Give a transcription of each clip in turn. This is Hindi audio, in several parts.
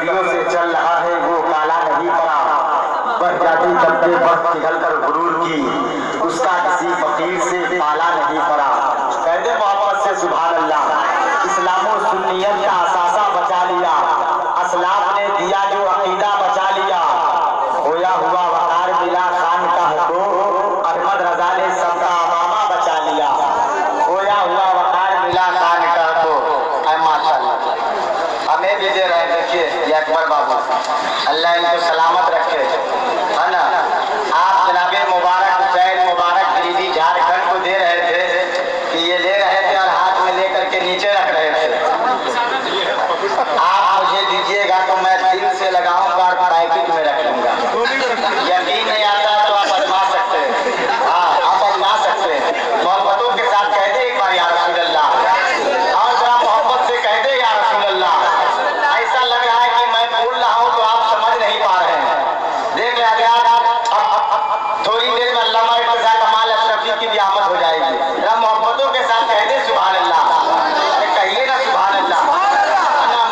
सदियों से चल रहा है वो काला नहीं पड़ा। वह जाति दबके बस पिघल कर गुरूर की, उसका किसी फकीर से पाला नहीं पड़ा। कहते मोहब्बत से सुभान अल्लाह। इस्लामो सुन्नियत का असासा बचा लिया, असलाफ ने दिया जो अकीदा बचा लिया। होया हुआ वकार मिला खान का को, अहमद रजा ने सबका अमामा बचा लिया। होया हुआ वकार मिला खान का को। माशाअल्लाह हमें भी दे रहे हैं। देखिए ये अकबर बाबू, अल्लाह इनको सलामत रखे, है ना। आप जनाबे मुबारक हुसैन मुबारक गिरिजी झारखंड को दे रहे थे कि ये ले रहे थे और हाथ में लेकर के नीचे रख रहे थे। आप मुझे दीजिएगा तो मैं दिल से लगाऊंगा और पैकेट में रख लूंगा। यकीन नहीं आता तो आप आजमा सकते हैं। हाँ आप आजमा सकते हैं। मोहब्बतों के साथ कह दे एक बार या रसूल अल्लाह, और जरा मोहब्बत से कह दे या रसूल अल्लाह। ऐसा लग रहा है कि मैं बोल रहा हूँ तो आप समझ नहीं पा रहे हैं। देख ले थोड़ी देर में अल्लामा इर्तिजा कमाल अशरफी की भी आमद हो जाएगी। जरा मोहब्बतों के साथ कह दे सुभान अल्लाह। कहिए ना सुभान अल्लाह।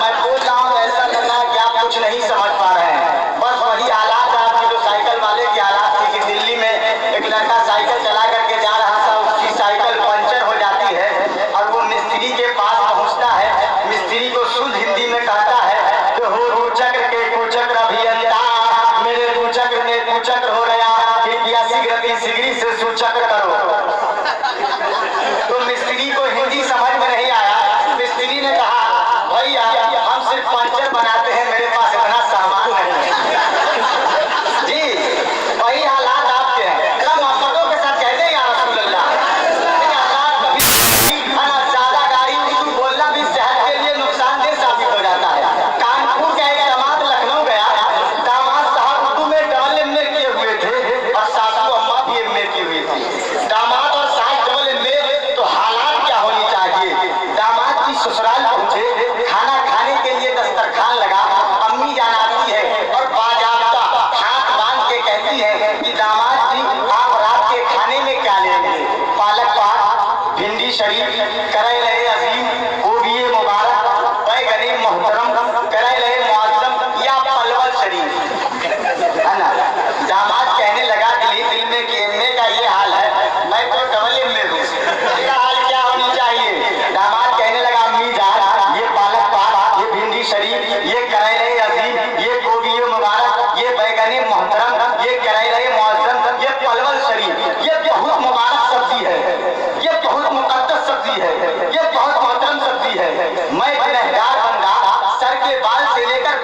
मैं बोल रहा हूँ ऐसा लग रहा है कि आप कुछ नहीं समझ पा रहे हैं। बस वही हालात आपके जो साइकिल वाले के हालात थे कि दिल्ली में एक लड़का साइकिल चला करके जा रहा था, उसकी साइकिल पंचर हो जाती है और वो मिस्त्री के पास पहुंचता है। मिस्त्री को शुद्ध हिंदी में कहता है कि हो कुचक्र के कुचक्र अभियंता, मेरे कुचक्र ने कुचक्र हो रहा, सिगरी से सूचक्र करो। तो मिस्त्री को हिंदी समझ में नहीं आया। मिस्त्री ने कहा भैया हम सिर्फ पंचर बनाते हैं, मेरे पास इतना सामान नहीं है। जी वही हालात आपके हैं। जरा मोहब्बतों के साथ कहते हैं या रसूल अल्लाह। ज्यादा गाड़ी उर्दू बोलना भी सेहत के लिए नुकसानदेह साबित हो जाता है। कानपुर का एक दामाद लखनऊ गया, दामाद साहब उर्दू में डबल एमए किए हुए थे और सासू अम्मा भी एमए की हुई थी। दामाद और सास डबल एमए, तो हालात क्या होनी चाहिए। दामाद की ससुराल पहुंचे, खाना खाने के लिए दस्तरखान लगा। अम्मी जान आती है और बाजाबता हाथ बांध के कहती है कि दामाद जी आप रात के खाने में क्या लेंगे। पालक पाक, भिंडी शरीफ, करेले अजीम, गोभी मुबारक, बैगनी मोहतरम, करेले मुअज्जम या पलवल शरीफ, है ना। दामाद कहने लगा दिल में कि एमए का ये हाल है, मैं तो डबल एमए हूँ, इसका हाल क्या होनी चाहिए। दामाद कहने लगा अम्मी जान ये पालक पाक, ये भिंडी शरीफ, ये करेले अजीम, ये गोभी मुबारक, ये बैगनी मोहतरम, ये करेले मुअज्जम, ये पलवल शरीफ, ये बहुत मुबारक सब्जी है, ये बहुत मुकद्दस सब्जी है, ये बहुत मोहतरम सब्जी है। मैं गुनहगार बंदा सर के बाल से लेकर